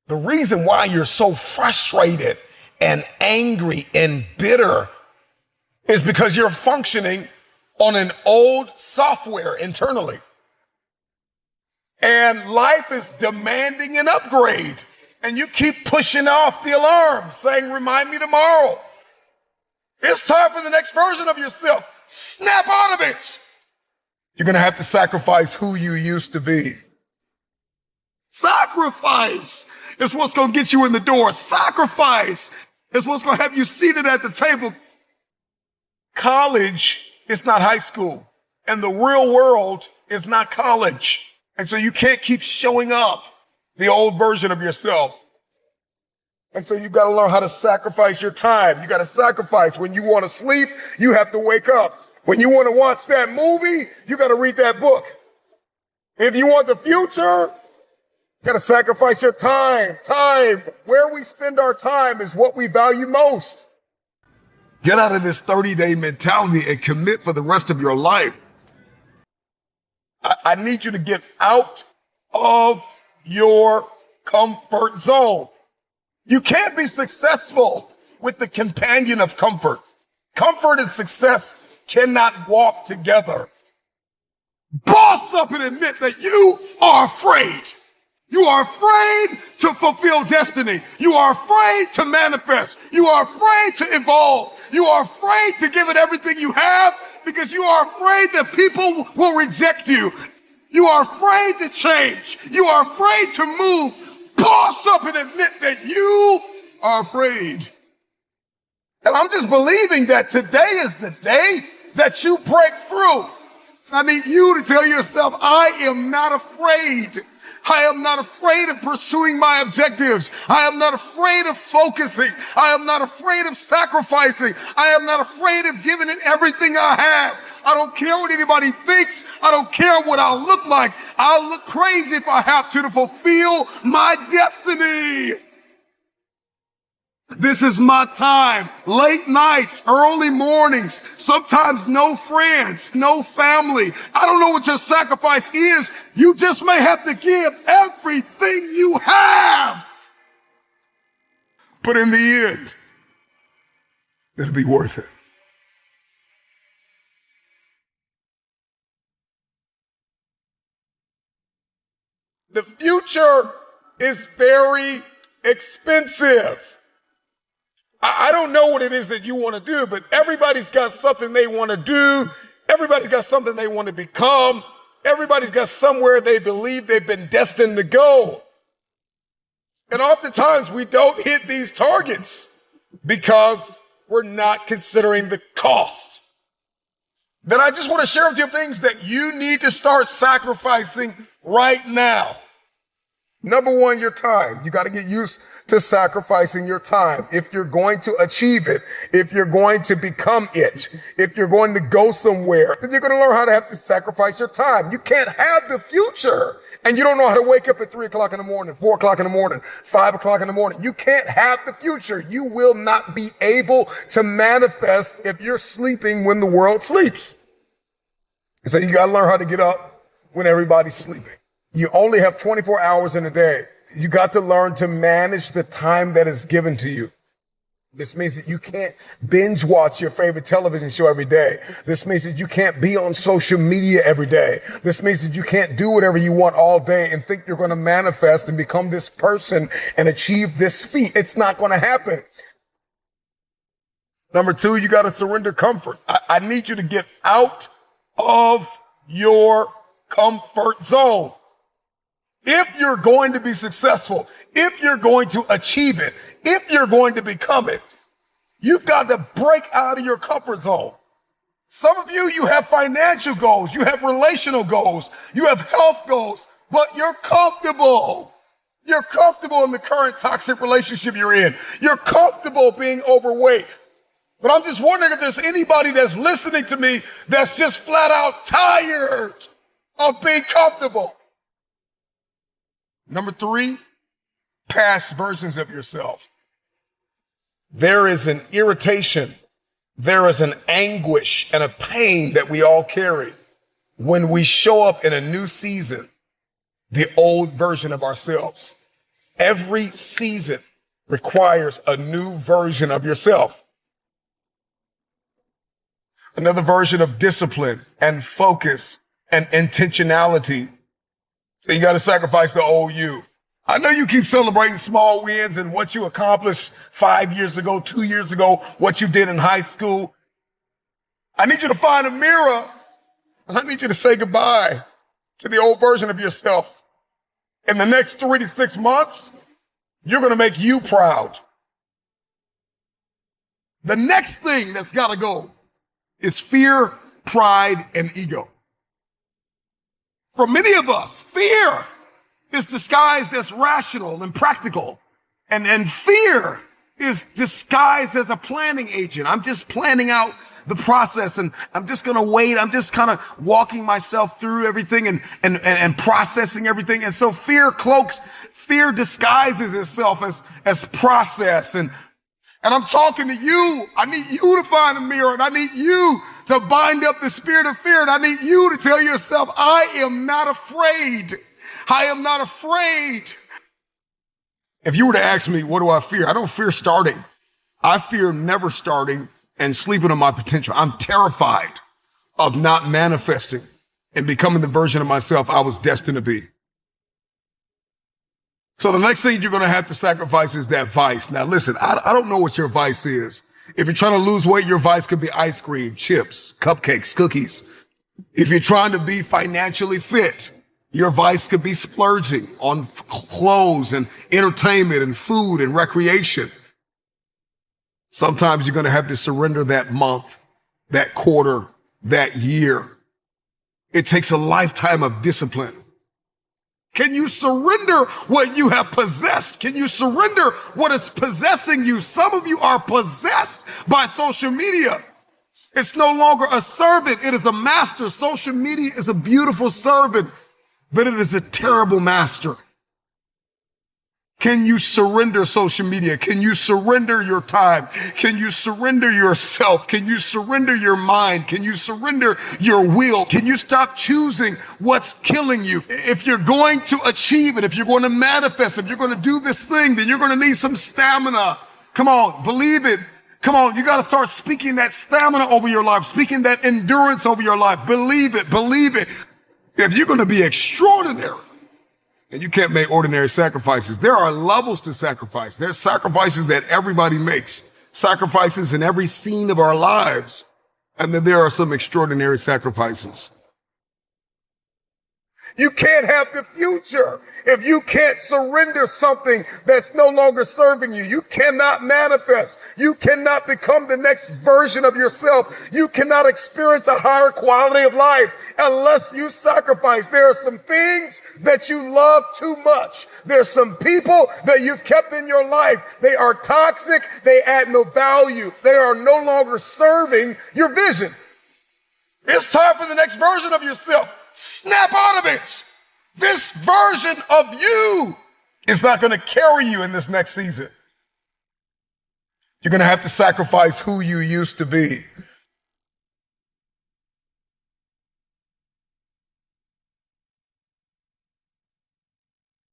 The reason why you're so frustrated and angry and bitter is because you're functioning on an old software internally. And life is demanding an upgrade. And you keep pushing off the alarm, saying, remind me tomorrow. It's time for the next version of yourself. Snap out of it. You're going to have to sacrifice who you used to be. Sacrifice is what's going to get you in the door. Sacrifice is what's going to have you seated at the table. College is not high school, and the real world is not college. And so you can't keep showing up the old version of yourself. And so you got to learn how to sacrifice your time. You got to sacrifice. When you want to sleep, you have to wake up. When you want to watch that movie, you got to read that book. If you want the future, you got to sacrifice your time. Time. Where we spend our time is what we value most. Get out of this 30-day mentality and commit for the rest of your life. I need you to get out of your comfort zone. You can't be successful with the companion of comfort. Comfort and success cannot walk together. Boss up and admit that you are afraid. You are afraid to fulfill destiny. You are afraid to manifest. You are afraid to evolve. You are afraid to give it everything you have because you are afraid that people will reject you. You are afraid to change. You are afraid to move. Boss up and admit that you are afraid. And I'm just believing that today is the day that you break through. I need you to tell yourself, I am not afraid. I am not afraid of pursuing my objectives. I am not afraid of focusing. I am not afraid of sacrificing. I am not afraid of giving it everything I have. I don't care what anybody thinks. I don't care what I'll look like. I'll look crazy if I have to fulfill my destiny. This is my time. Late nights, early mornings, sometimes no friends, no family. I don't know what your sacrifice is. You just may have to give everything you have. But in the end, it'll be worth it. The future is very expensive. I don't know what it is that you want to do, but everybody's got something they want to do. Everybody's got something they want to become. Everybody's got somewhere they believe they've been destined to go. And oftentimes we don't hit these targets because we're not considering the cost. Then I just want to share with you things that you need to start sacrificing right now. Number one, your time. You got to get used to sacrificing your time. If you're going to achieve it, if you're going to become it, if you're going to go somewhere, then you're going to learn how to have to sacrifice your time. You can't have the future and you don't know how to wake up at 3 o'clock in the morning, 4 o'clock in the morning, 5 o'clock in the morning. You can't have the future. You will not be able to manifest if you're sleeping when the world sleeps. So you got to learn how to get up when everybody's sleeping. You only have 24 hours in a day. You got to learn to manage the time that is given to you. This means that you can't binge watch your favorite television show every day. This means that you can't be on social media every day. This means that you can't do whatever you want all day and think you're going to manifest and become this person and achieve this feat. It's not going to happen. Number two, you got to surrender comfort. I need you to get out of your comfort zone. If you're going to be successful, if you're going to achieve it, if you're going to become it, you've got to break out of your comfort zone. Some of you have financial goals, you have relational goals, you have health goals, but you're comfortable. You're comfortable in the current toxic relationship you're in. You're comfortable being overweight. But I'm just wondering if there's anybody that's listening to me that's just flat out tired of being comfortable. Number three, past versions of yourself. There is an irritation, there is an anguish and a pain that we all carry when we show up in a new season, the old version of ourselves. Every season requires a new version of yourself. Another version of discipline and focus and intentionality. So you got to sacrifice the old you. I know you keep celebrating small wins and what you accomplished 5 years ago, 2 years ago, what you did in high school. I need you to find a mirror and I need you to say goodbye to the old version of yourself. In the next 3 to 6 months, you're going to make you proud. The next thing that's got to go is fear, pride, and ego. For many of us, fear is disguised as rational and practical. And fear is disguised as a planning agent. I'm just planning out the process and I'm just going to wait. I'm just kind of walking myself through everything and processing everything. And so fear disguises itself as process. And I'm talking to you. I need you to find a mirror and I need you to bind up the spirit of fear. And I need you to tell yourself, I am not afraid. I am not afraid. If you were to ask me, what do I fear? I don't fear starting. I fear never starting and sleeping on my potential. I'm terrified of not manifesting and becoming the version of myself I was destined to be. So the next thing you're going to have to sacrifice is that vice. Now listen, I don't know what your vice is. If you're trying to lose weight, your vice could be ice cream, chips, cupcakes, cookies. If you're trying to be financially fit, your vice could be splurging on clothes and entertainment and food and recreation. Sometimes you're going to have to surrender that month, that quarter, that year. It takes a lifetime of discipline. Can you surrender what you have possessed? Can you surrender what is possessing you? Some of you are possessed by social media. It's no longer a servant. It is a master. Social media is a beautiful servant, but it is a terrible master. Can you surrender social media? Can you surrender your time? Can you surrender yourself? Can you surrender your mind? Can you surrender your will? Can you stop choosing what's killing you? If you're going to achieve it, if you're going to manifest, if you're going to do this thing, then you're going to need some stamina. Come on, believe it. Come on, you got to start speaking that stamina over your life, speaking that endurance over your life. Believe it, believe it. If you're going to be extraordinary, and you can't make ordinary sacrifices. There are levels to sacrifice. There's sacrifices that everybody makes, sacrifices in every scene of our lives. And then there are some extraordinary sacrifices. You can't have the future if you can't surrender something that's no longer serving you. You cannot manifest. You cannot become the next version of yourself. You cannot experience a higher quality of life unless you sacrifice. There are some things that you love too much. There's some people that you've kept in your life. They are toxic. They add no value. They are no longer serving your vision. It's time for the next version of yourself. Snap out of it. This version of you is not going to carry you in this next season. You're going to have to sacrifice who you used to be.